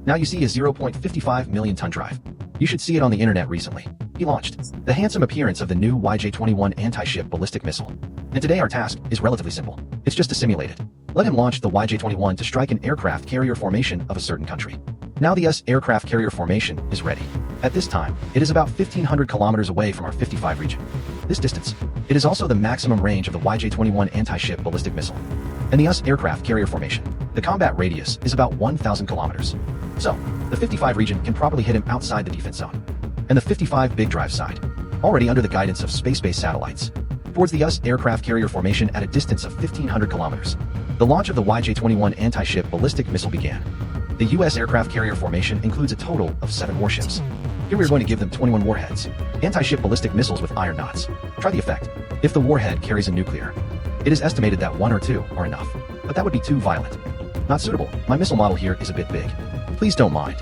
Now you see a 0.55 million ton drive. You should see it on the internet recently. He launched the handsome appearance of the new YJ-21 anti-ship ballistic missile. And today our task is relatively simple. It's just to simulate it. Let him launch the YJ-21 to strike an aircraft carrier formation of a certain country. Now the US aircraft carrier formation is ready. At this time, it is about 1,500 kilometers away from our 55 region. This distance, it is also the maximum range of the YJ-21 anti-ship ballistic missile. And the US aircraft carrier formation, the combat radius is about 1,000 kilometers. So, the 55 region can properly hit him outside the defense zone. And the 55 big drive side, already under the guidance of space-based satellites, towards the US aircraft carrier formation at a distance of 1,500 kilometers. The launch of the YJ-21 anti-ship ballistic missile began. The US aircraft carrier formation includes a total of 7 warships. Here we are going to give them 21 warheads, anti-ship ballistic missiles with iron knots. Try the effect. If the warhead carries a nuclear, it is estimated that 1 or 2 are enough, but that would be too violent. Not suitable. My missile model here is a bit big. Please don't mind.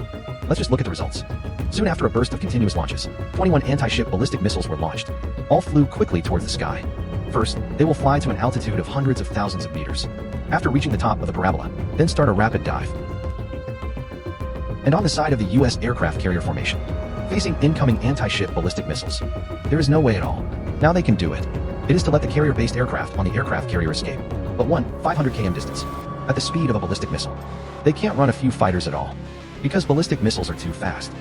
Let's just look at the results. Soon after a burst of continuous launches, 21 anti-ship ballistic missiles were launched. All flew quickly towards the sky. First, they will fly to an altitude of hundreds of thousands of meters. After reaching the top of the parabola, then start a rapid dive. And on the side of the US aircraft carrier formation, facing incoming anti-ship ballistic missiles. There is no way at all. Now they can do it. It is to let the carrier-based aircraft on the aircraft carrier escape, but 500 km distance, at the speed of a ballistic missile. They can't run a few fighters at all, because ballistic missiles are too fast.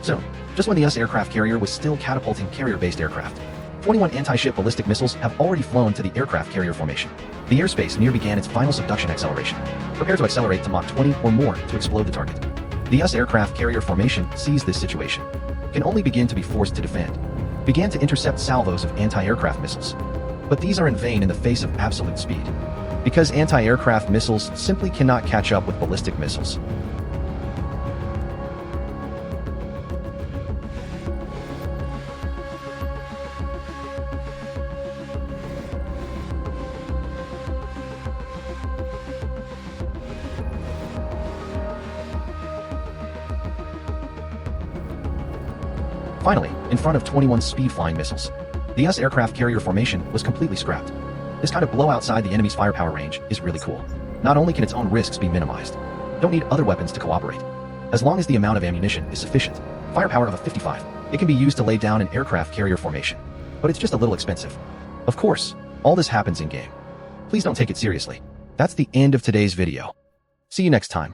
So, just when the US aircraft carrier was still catapulting carrier-based aircraft, 21 anti-ship ballistic missiles have already flown to the aircraft carrier formation. The airspace near began its final subduction acceleration. Prepare to accelerate to Mach 20 or more to explode the target. The US aircraft carrier formation sees this situation, can only begin to be forced to defend, began to intercept salvos of anti-aircraft missiles. But these are in vain in the face of absolute speed, because anti-aircraft missiles simply cannot catch up with ballistic missiles. Finally, in front of 21 speed-flying missiles, the US aircraft carrier formation was completely scrapped. This kind of blow outside the enemy's firepower range is really cool. Not only can its own risks be minimized, don't need other weapons to cooperate. As long as the amount of ammunition is sufficient, firepower of a 55, it can be used to lay down an aircraft carrier formation. But it's just a little expensive. Of course, all this happens in-game. Please don't take it seriously. That's the end of today's video. See you next time.